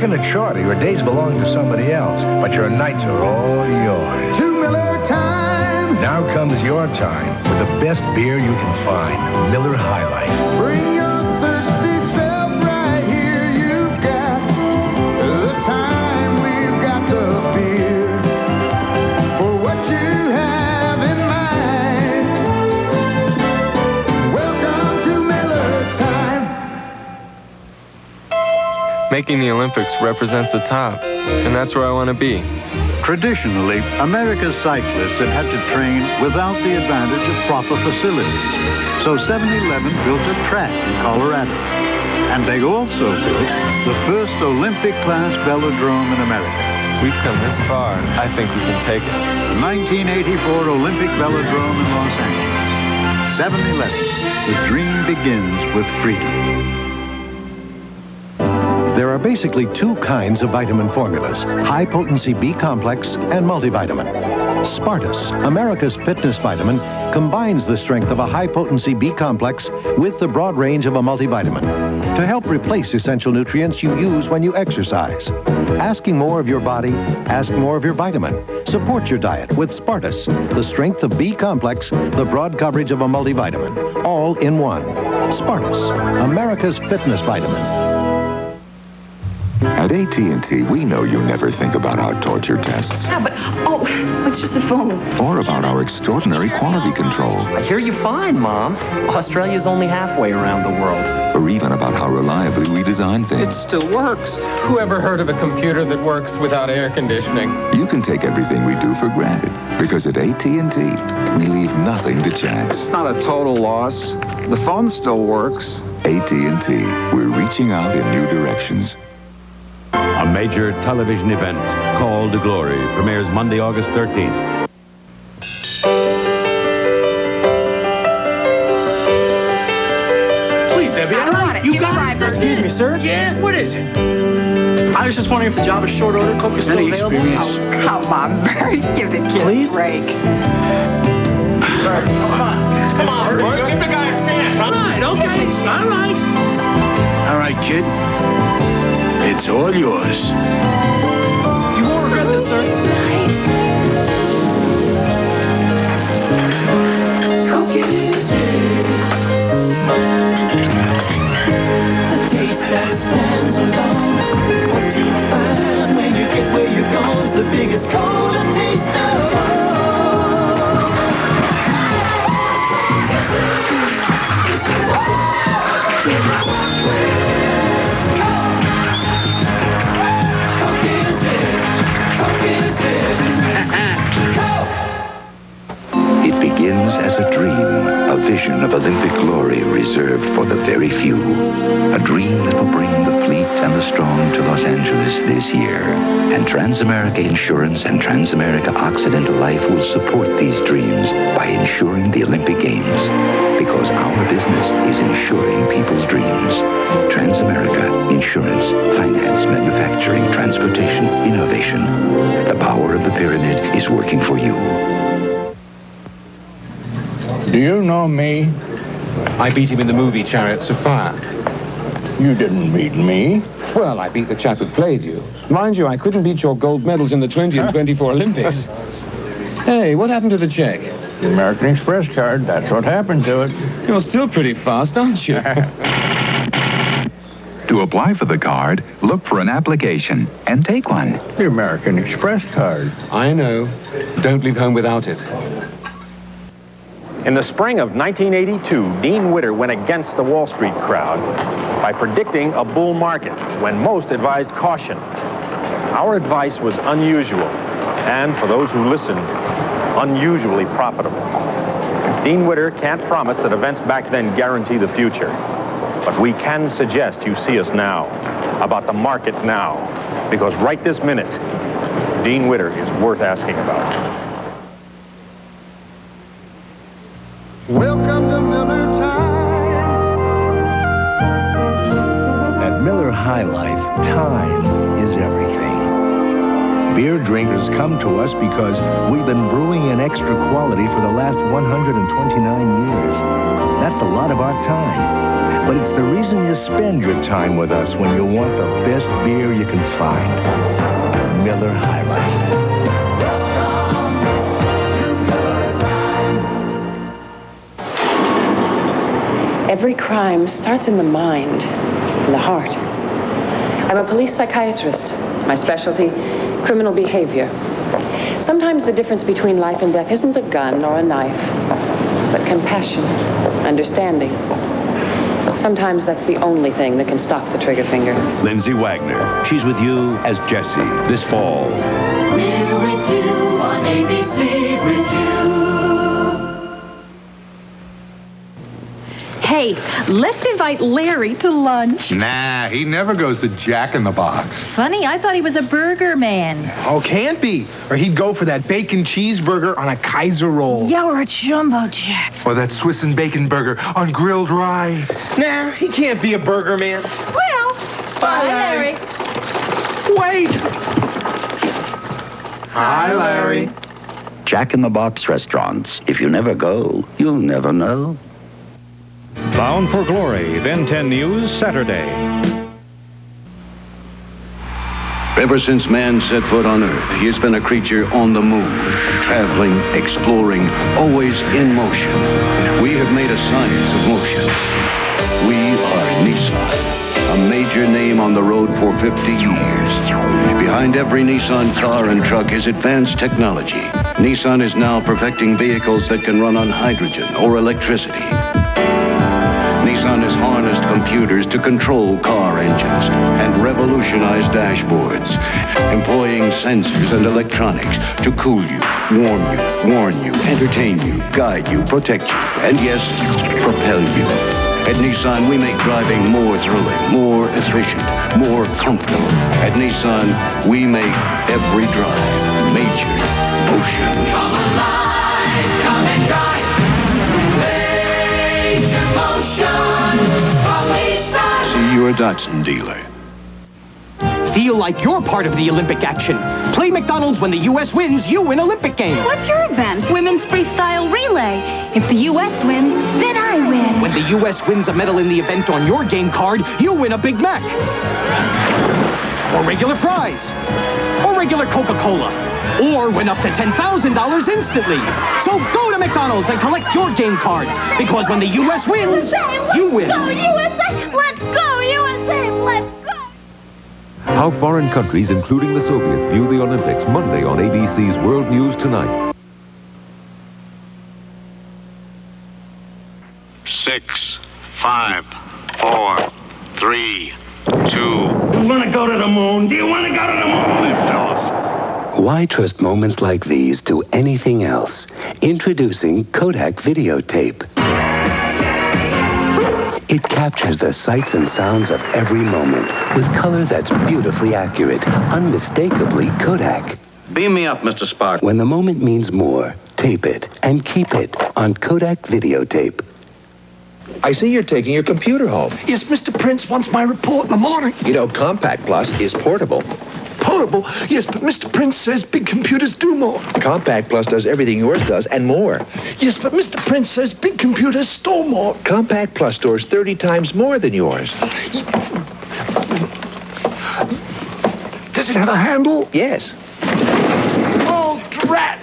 working at short, your days belong to somebody else, but your nights are all yours. To Miller time. Now comes your time with the best beer you can find, Miller High Life. Bring your thirsty self right here. You've got the time. We've got the beer for what you have in mind. Welcome to Miller time. Making the Olympics represents the top, and that's where I want to be. Traditionally, America's cyclists have had to train without the advantage of proper facilities. So 7-Eleven built a track in Colorado. And they also built the first Olympic-class velodrome in America. We've come this far. I think we can take it. The 1984 Olympic Velodrome in Los Angeles. 7-Eleven. The dream begins with freedom. There are basically two kinds of vitamin formulas, high-potency B-complex and multivitamin. Spartus, America's fitness vitamin, combines the strength of a high-potency B-complex with the broad range of a multivitamin to help replace essential nutrients you use when you exercise. Asking more of your body, ask more of your vitamin. Support your diet with Spartus, the strength of B-complex, the broad coverage of a multivitamin, all in one. Spartus, America's fitness vitamin. At AT&T, we know you never think about our torture tests. Yeah, but, it's just a phone. Or about our extraordinary quality control. I hear you fine, Mom. Australia's only halfway around the world. Or even about how reliably we design things. It still works. Who ever heard of a computer that works without air conditioning? You can take everything we do for granted, because at AT&T, we leave nothing to chance. It's not a total loss. The phone still works. AT&T, we're reaching out in new directions. A major television event called Glory premieres Monday, August 13th. Please, Debbie. I want it. You got it. Excuse me, sir. Yeah, what is it? I was just wondering if the job is short order. Coke is still available. Oh, come on, Barry. Give the kid a break. Come on, Bert. Give the guy a chance. All right, okay. All right. All right, kid. It's all yours. You won't regret this, sir. The taste that stands alone. What you find when you get where you're going is the biggest cola taste of all. It begins as a dream, a vision of Olympic glory reserved for the very few. A dream that will bring the fleet and the strong to Los Angeles this year. And Transamerica Insurance and Transamerica Occidental Life will support these dreams by insuring the Olympic Games. Because our business is insuring people's dreams. Transamerica, insurance, finance, manufacturing, transportation, innovation. The power of the pyramid is working for you. Do you know me? I beat him in the movie Chariots of Fire. You didn't beat me. Well, I beat the chap who played you. Mind you, I couldn't beat your gold medals in the 20 and 24 Olympics. Hey, what happened to the check? The American Express card, that's what happened to it. You're still pretty fast, aren't you? To apply for the card, look for an application and take one. The American Express card. I know. Don't leave home without it. In the spring of 1982, Dean Witter went against the Wall Street crowd by predicting a bull market when most advised caution. Our advice was unusual, and for those who listened, unusually profitable. Dean Witter can't promise that events back then guarantee the future, but we can suggest you see us now, about the market now, because right this minute, Dean Witter is worth asking about. Welcome to Miller time. At Miller High Life, time is everything. Beer drinkers come to us because we've been brewing in extra quality for the last 129 years. That's a lot of our time. But it's the reason you spend your time with us when you want the best beer you can find. Miller High Life. Every crime starts in the mind, in the heart. I'm a police psychiatrist. My specialty, criminal behavior. Sometimes the difference between life and death isn't a gun or a knife, but compassion, understanding. Sometimes that's the only thing that can stop the trigger finger. Lindsay Wagner. She's with you as Jessie this fall. We're with you on ABC with you. Hey, let's invite Larry to lunch. Nah, he never goes to Jack in the Box. Funny, I thought he was a burger man. Oh, can't be. Or he'd go for that bacon cheeseburger on a Kaiser roll. Yeah, or a jumbo jack. Or that Swiss and bacon burger on grilled rye. Nah, he can't be a burger man. Well, bye, Larry. Wait! Hi, Larry. Jack in the Box restaurants. If you never go, you'll never know. Bound for Glory, Ben 10 News, Saturday. Ever since man set foot on Earth, he has been a creature on the move, traveling, exploring, always in motion. We have made a science of motion. We are Nissan, a major name on the road for 50 years. Behind every Nissan car and truck is advanced technology. Nissan is now perfecting vehicles that can run on hydrogen or electricity. Nissan has harnessed computers to control car engines and revolutionize dashboards, employing sensors and electronics to cool you, warn you, entertain you, guide you, protect you, and yes, propel you. At Nissan, we make driving more thrilling, more efficient, more comfortable. At Nissan, we make every drive major motion. Come alive, come and drive. Major motion from Nissan. See your Datsun dealer. Feel like you're part of the Olympic action. Play McDonald's. When the U.S. wins, you win Olympic game. What's your event? Women's freestyle relay. If the U.S. wins, then I win. When the U.S. wins a medal in the event on your game card, you win a Big Mac. Or regular fries. Or regular Coca-Cola. Or win up to $10,000 instantly. So go to McDonald's and collect your game cards. Because when the U.S. wins, you win. Let's go, USA! Let's go, USA! Let's go! How foreign countries, including the Soviets, view the Olympics, Monday on ABC's World News Tonight. 6, 5, 4, 3, 2. You want to go to the moon? Do you want to go to the moon? Lift off. Why trust moments like these to anything else? Introducing Kodak videotape. It captures the sights and sounds of every moment with color that's beautifully accurate, unmistakably Kodak. Beam me up, Mr. Spartus. When the moment means more, tape it and keep it on Kodak videotape. I see you're taking your computer home. Yes, Mr. Prince wants my report in the morning. You know, Compact Plus is portable. Portable? Yes, but Mr. Prince says big computers do more. Compact Plus does everything yours does and more. Yes, but Mr. Prince says big computers store more. Compact Plus stores 30 times more than yours. Does it have a handle? Yes. Oh, drat!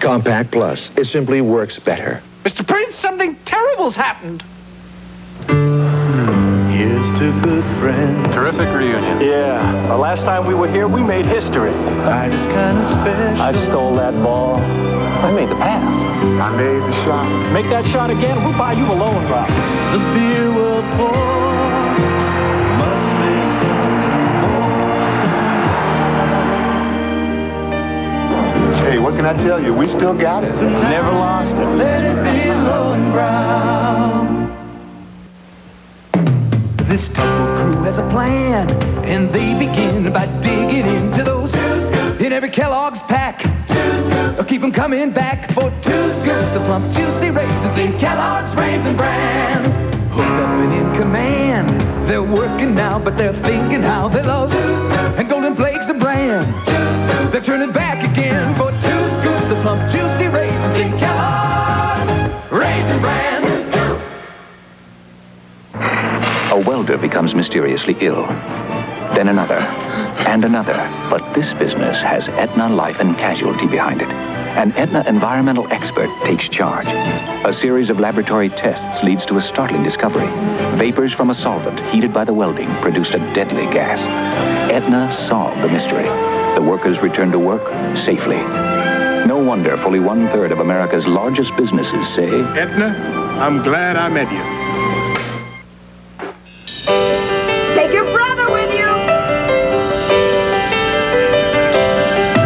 Compact Plus. It simply works better. Mr. Prince, something terrible's happened. Here's to good friends. Terrific reunion. Yeah. The last time we were here, we made history. Tonight is kind of special. I stole that ball. I made the pass. I made the shot. Make that shot again, we'll buy you a loan drop. The beer will pour. Must say something more. Hey, what can I tell you? We still got it. Never lost it. Let it be low and brown. This tumble crew has a plan, and they begin by digging into those 2 scoops in every Kellogg's pack. 2 scoops, keep them coming back for 2 scoops of plump, juicy raisins in Kellogg's Raisin Bran. Hooked up and in command, they're working now, but they're thinking how they love 2 scoops and golden flakes of Bran. 2 scoops, they're turning back again for 2 scoops of plump, juicy raisins in Kellogg's Raisin Bran. 2 scoops. a welder becomes mysteriously ill. Then another, and another. But this business has Aetna Life and Casualty behind it. An Aetna environmental expert takes charge. A series of laboratory tests leads to a startling discovery. Vapors from a solvent heated by the welding produced a deadly gas. Aetna solved the mystery. The workers returned to work safely. No wonder fully 1/3 of America's largest businesses say, Aetna, I'm glad I met you. Take your brother with you.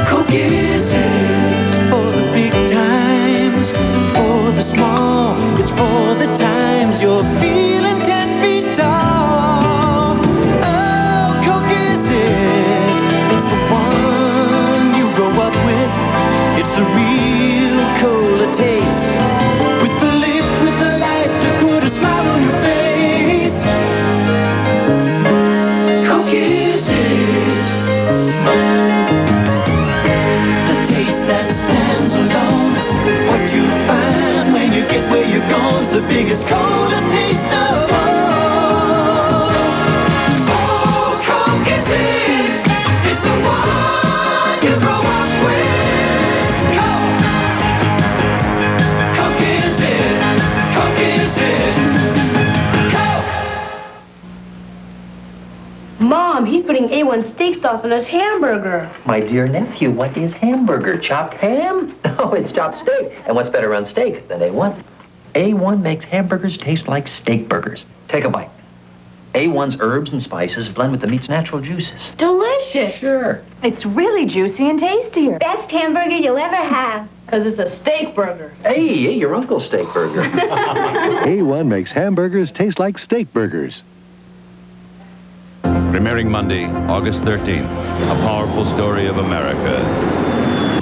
Coke is it for the big times, for the small, it's for the times you're feeling 10 feet tall. Oh, Coke is it? It's the one you grow up with. It's the real cola taste. With the lift, with the life to put a smile on your face. Coke is it? The taste that stands alone. What you find when you get where you're gone's the biggest cola taste of all. Oh, Coke is it? It's the one you grow up with. Coke. Coke is it? Coke is it? Coke. Mom, he's putting A1 steak sauce on his hamburger. My dear nephew, what is hamburger? Chopped ham? No, it's chopped steak. And what's better on steak than A1? A1 makes hamburgers taste like steak burgers. Take a bite. A1's herbs and spices blend with the meat's natural juices. Delicious. Sure. It's really juicy and tastier. Best hamburger you'll ever have. Because it's a steak burger. Hey, your uncle's steak burger. A1 makes hamburgers taste like steak burgers. Premiering Monday, August 13th, a powerful story of America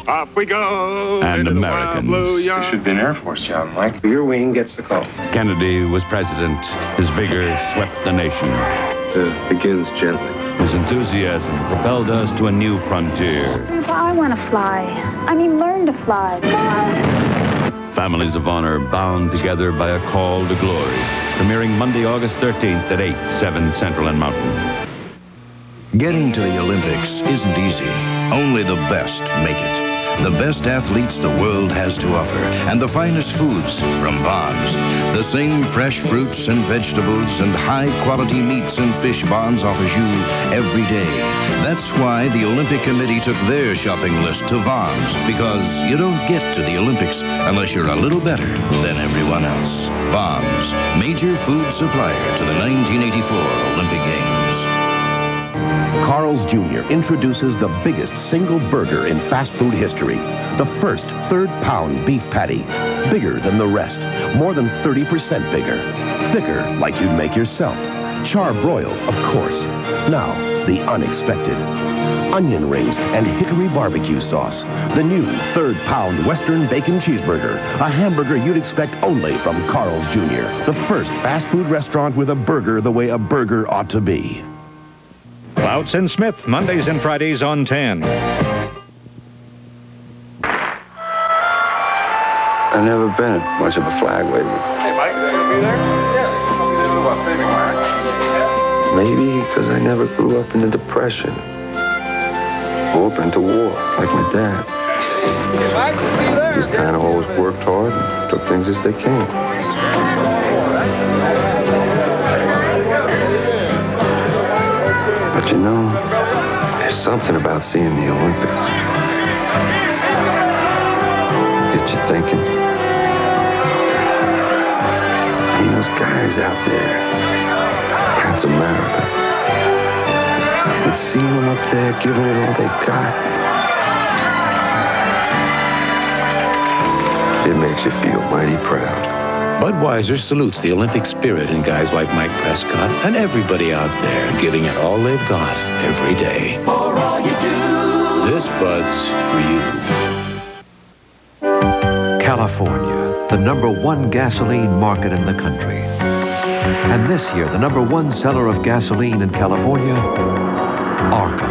Off we go. and Americans. You should be in Air Force, John. Mike, your wing gets the call. Kennedy was president. His vigor swept the nation. It begins gently. His enthusiasm propelled us to a new frontier. I want to fly. I mean, learn to fly. Families of honor bound together by a call to glory. Premiering Monday, August 13th at 8, 7 Central and Mountain. Getting to the Olympics isn't easy. Only the best make it. The best athletes the world has to offer, and the finest foods from Bonds. The same fresh fruits and vegetables and high-quality meats and fish Bonds offers you every day. That's why the Olympic Committee took their shopping list to Bonds, because you don't get to the Olympics unless you're a little better than everyone else. Bonds, major food supplier to the 1984 Olympic Games. Carl's Jr. introduces the biggest single burger in fast food history. The first third-pound beef patty. Bigger than the rest. More than 30% bigger. Thicker like you'd make yourself. Char-broiled, of course. Now, the unexpected. Onion rings and hickory barbecue sauce. The new third-pound Western bacon cheeseburger. A hamburger you'd expect only from Carl's Jr. The first fast food restaurant with a burger the way a burger ought to be. Bouts and Smith, Mondays and Fridays on 10. I've never been much of a flag waver. Hey, Mike, is that going to be there? Yeah. Something to do about saving flag. Maybe because I never grew up in the Depression. Or been to war, like my dad. Hey, Mike, see you there. Just kind of always worked hard and took things as they came. But you know, there's something about seeing the Olympics. Gets you thinking. I mean, those guys out there, Transamerica, and seeing them up there giving it all they got, it makes you feel mighty proud. Budweiser salutes the Olympic spirit in guys like Mike Prescott and everybody out there giving it all they've got every day. For all you do. This Bud's for you. California, the #1 gasoline market in the country. And this year, the #1 seller of gasoline in California, Arco,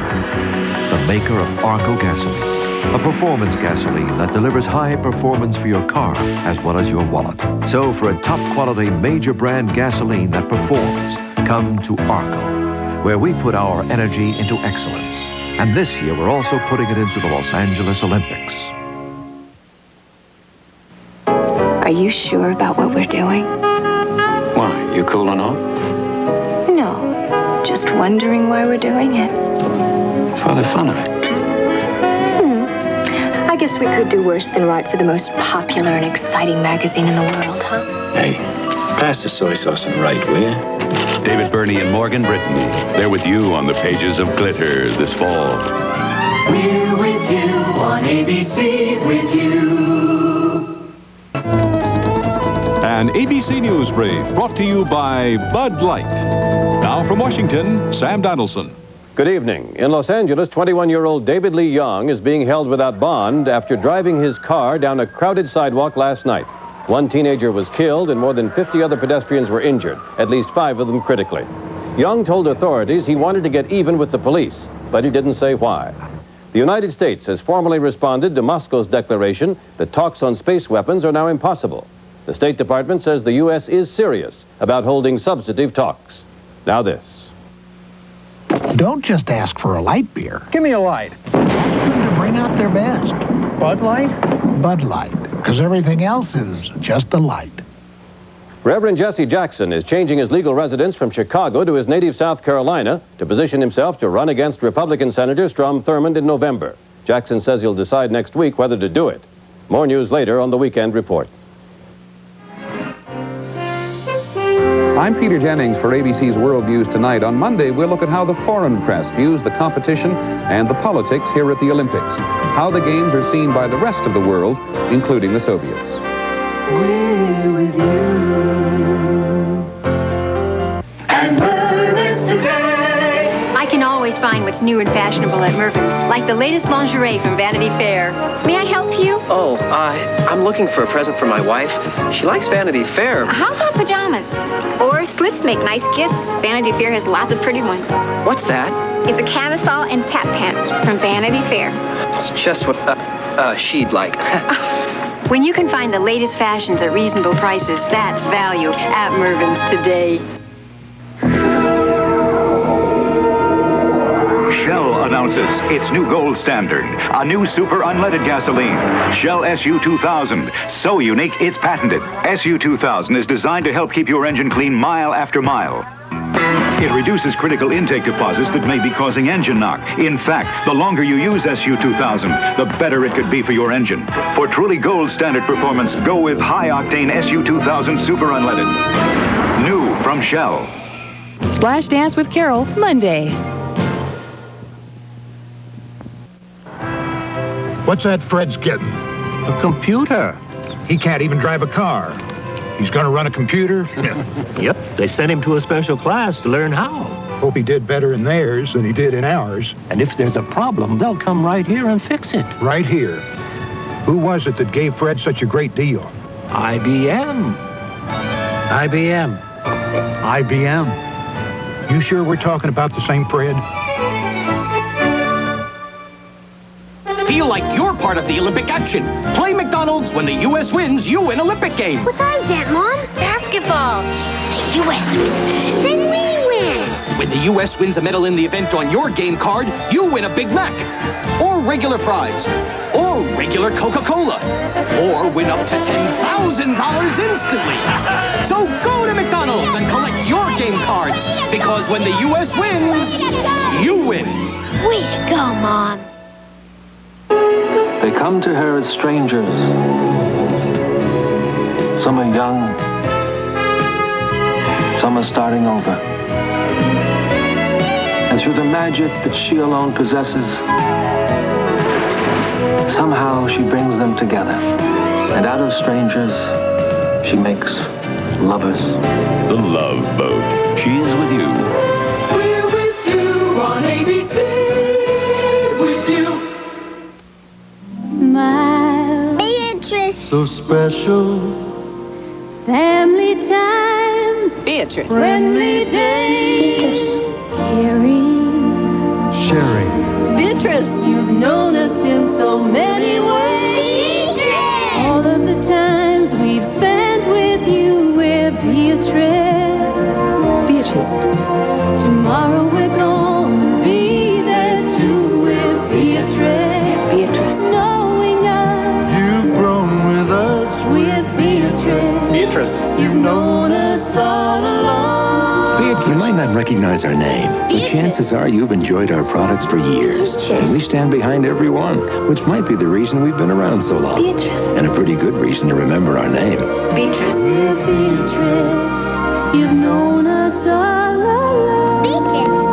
the maker of Arco gasoline. A performance gasoline that delivers high performance for your car as well as your wallet. So for a top quality major brand gasoline that performs, Come to Arco, where we put our energy into excellence. And this year, we're also putting it into the Los Angeles Olympics. Are you sure about what we're doing? Why, you cooling off? No, just wondering why we're doing it. For the fun of it. I guess we could do worse than write for the most popular and exciting magazine in the world, huh? Hey, pass the soy sauce and write, will you? David Burney and Morgan Brittany. They're with you on the pages of Glitter this fall. We're with you on ABC, with you. An ABC News Brief brought to you by Bud Light. Now from Washington, Sam Donaldson. Good evening. In Los Angeles, 21-year-old David Lee Young is being held without bond after driving his car down a crowded sidewalk last night. One teenager was killed and more than 50 other pedestrians were injured, at least 5 of them critically. Young told authorities he wanted to get even with the police, but he didn't say why. The United States has formally responded to Moscow's declaration that talks on space weapons are now impossible. The State Department says the U.S. is serious about holding substantive talks. Now this. Don't just ask for a light beer. Give me a light. Ask them to bring out their best. Bud Light? Bud Light, because everything else is just a light. Reverend Jesse Jackson is changing his legal residence from Chicago to his native South Carolina to position himself to run against Republican Senator Strom Thurmond in November. Jackson says he'll decide next week whether to do it. More news later on the Weekend Report. I'm Peter Jennings for ABC's World Views Tonight. On Monday, we'll look at how the foreign press views the competition and the politics here at the Olympics, how the games are seen by the rest of the world, including the Soviets. We're with you. And Mervin's today. I can always find what's new and fashionable at Mervin's, like the latest lingerie from Vanity Fair. May I help you? Oh, I'm looking for a present for my wife. She likes Vanity Fair. How about pajamas? Or slips make nice gifts. Vanity Fair has lots of pretty ones. What's that? It's a camisole and tap pants from Vanity Fair. It's just what she'd like. When you can find the latest fashions at reasonable prices, that's value at Mervin's today. Shell announces its new gold standard, a new super unleaded gasoline, Shell SU2000. So unique, it's patented. SU2000 is designed to help keep your engine clean mile after mile. It reduces critical intake deposits that may be causing engine knock. In fact, the longer you use SU2000, the better it could be for your engine. For truly gold standard performance, go with high-octane SU2000 Super Unleaded. New from Shell. Splash Dance with Carol, Monday. What's that Fred's getting? A computer. He can't even drive a car. He's gonna run a computer? Yep, they sent him to a special class to learn how. Hope he did better in theirs than he did in ours. And if there's a problem, they'll come right here and fix it. Right here. Who was it that gave Fred such a great deal? IBM. IBM. IBM. You sure we're talking about the same Fred? Feel like you're part of the Olympic action. Play McDonald's. When the U.S. wins, you win Olympic game. What's that, Mom? Basketball. The U.S. wins. Then we win. When the U.S. wins a medal in the event on your game card, you win a Big Mac. Or regular fries. Or regular Coca-Cola. Or win up to $10,000 instantly. So go to McDonald's and collect your game cards. Because when the U.S. wins, you win. Way to go, Mom. They come to her as strangers. Some are young. Some are starting over. And through the magic that she alone possesses, somehow she brings them together. And out of strangers, she makes lovers. The Love Boat. She's with you. We're with you on ABC. With you. Smile. Beatrice. So special. Family times. Beatrice. Friendly days. Caring. Sharing. Beatrice. You've known us in so many ways. Beatrice. All of the times we've spent with you, we're Beatrice. Beatrice. advertise our name, the chances are you've enjoyed our products for years. And we stand behind every one, which might be the reason we've been around so long. Beatrice. And a pretty good reason to remember our name. Beatrice. Beatrice, you've known us all along. Beatrice.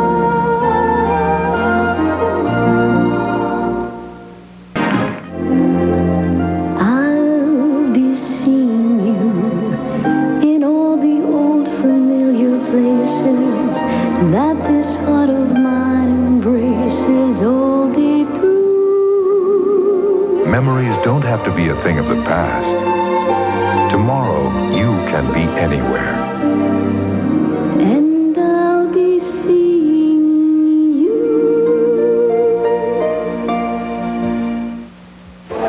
I'll be seeing you in all the old familiar places that this heart of mine embraces all day through. Memories don't have to be a thing of the past. Tomorrow, you can be anywhere. And I'll be seeing you.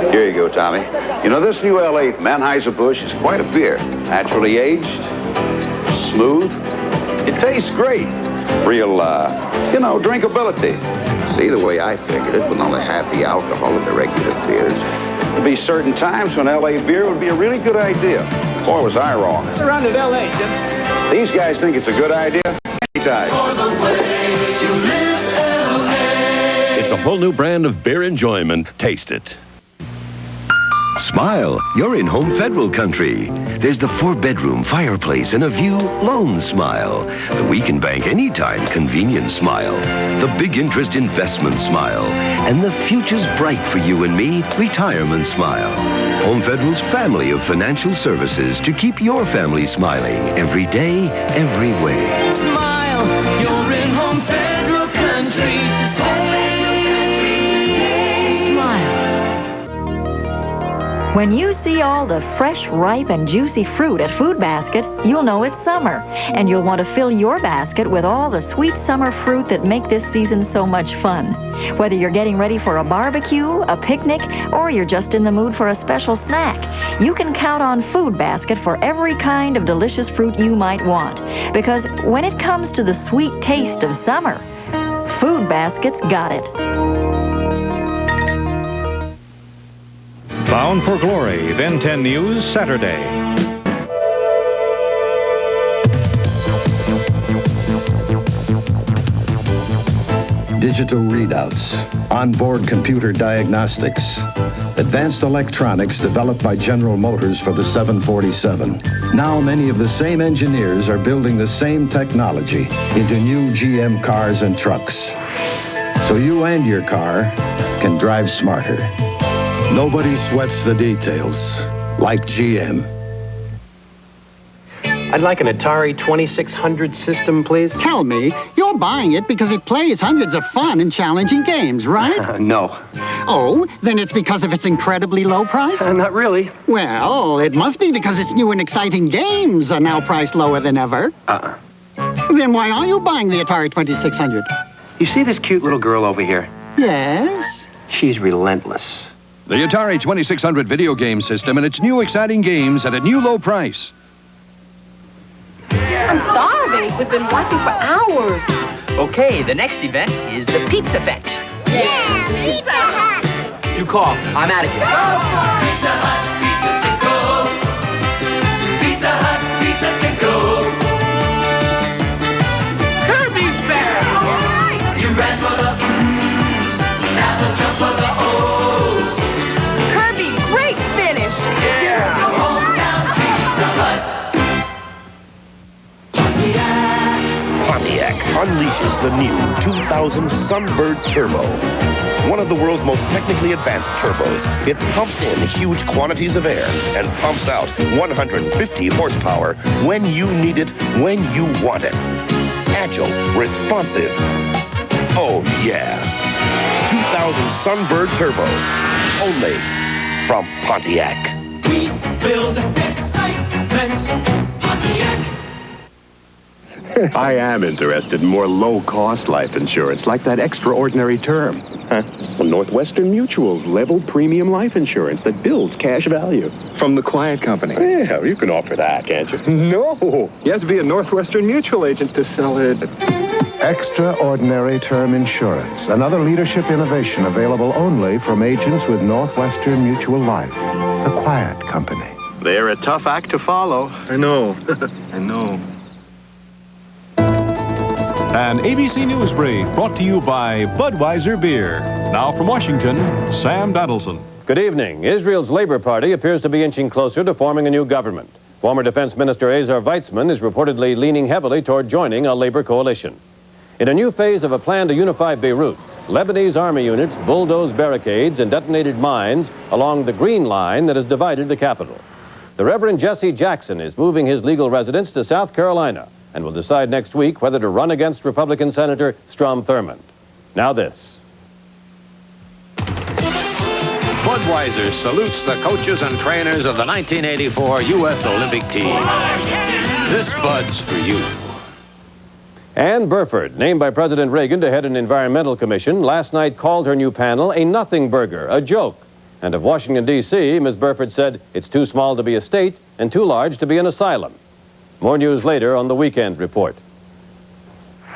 Here you go, Tommy. You know, this new L8 Anheuser-Busch is quite a beer. Naturally aged, smooth. It tastes great. Real, drinkability. See, the way I figured it, with only half the alcohol of the regular beers. There'd be certain times when L8 beer would be a really good idea. Boy, was I wrong. Around at L.A., Jim. These guys think it's a good idea anytime. It's a whole new brand of beer enjoyment. Taste it. Smile, you're in home federal country. There's the 4-bedroom fireplace and a view loan smile. The we can bank anytime convenience smile. The big interest investment smile. And the future's bright for you and me retirement smile. Home Federal's family of financial services to keep your family smiling every day, every way. Smile, you're in home federal country to stay. When you see all the fresh, ripe, and juicy fruit at Food Basket, you'll know it's summer. And you'll want to fill your basket with all the sweet summer fruit that make this season so much fun. Whether you're getting ready for a barbecue, a picnic, or you're just in the mood for a special snack, you can count on Food Basket for every kind of delicious fruit you might want. Because when it comes to the sweet taste of summer, Food Basket's got it. Bound for Glory, then 10 News, Saturday. Digital readouts, onboard computer diagnostics, advanced electronics developed by General Motors for the 747. Now many of the same engineers are building the same technology into new GM cars and trucks. So you and your car can drive smarter. Nobody sweats the details like GM. I'd like an Atari 2600 system, please. Tell me, you're buying it because it plays hundreds of fun and challenging games, right? No. Oh, then it's because of its incredibly low price? Not really. Well, it must be because its new and exciting games are now priced lower than ever. Then why aren't you buying the Atari 2600? You see this cute little girl over here? Yes? She's relentless. The Atari 2600 video game system and its new exciting games at a new low price. I'm starving. We've been watching for hours. Okay, the next event is the Pizza Fetch. Yeah, Pizza Hut. You call. I'm out of here. Pizza Hut, pizza to go. Pizza Hut, pizza to go. Kirby's back. You ran for the M's, now the jump for the O's. Kirby, great finish. Yeah. Your hometown Pizza Hut. Pontiac unleashes the new 2000 Sunbird Turbo. One of the world's most technically advanced turbos, it pumps in huge quantities of air and pumps out 150 horsepower when you need it, when you want it. Agile, responsive. Oh yeah. 2000 Sunbird Turbo. Only from Pontiac. We build excitement. Pontiac. I am interested in more low-cost life insurance, like that extraordinary term. Well, Northwestern Mutual's level premium life insurance that builds cash value. From the quiet company. Yeah, you can offer that, can't you? No! You have to be a Northwestern Mutual agent to sell it. Extraordinary term insurance, another leadership innovation available only from agents with Northwestern Mutual Life, the quiet company. They're a tough act to follow. I know. I know. An ABC News Brief brought to you by Budweiser Beer. Now from Washington, Sam Donaldson. Good evening. Israel's Labor Party appears to be inching closer to forming a new government. Former Defense Minister Ezer Weitzman is reportedly leaning heavily toward joining a labor coalition. In a new phase of a plan to unify Beirut, Lebanese army units bulldozed barricades and detonated mines along the Green Line that has divided the capital. The Reverend Jesse Jackson is moving his legal residence to South Carolina and will decide next week whether to run against Republican Senator Strom Thurmond. Now this. Budweiser salutes the coaches and trainers of the 1984 U.S. Olympic team. This Bud's for you. Ann Burford, named by President Reagan to head an environmental commission, last night called her new panel a nothing burger, a joke. And of Washington, D.C., Ms. Burford said it's too small to be a state and too large to be an asylum. More news later on the Weekend Report.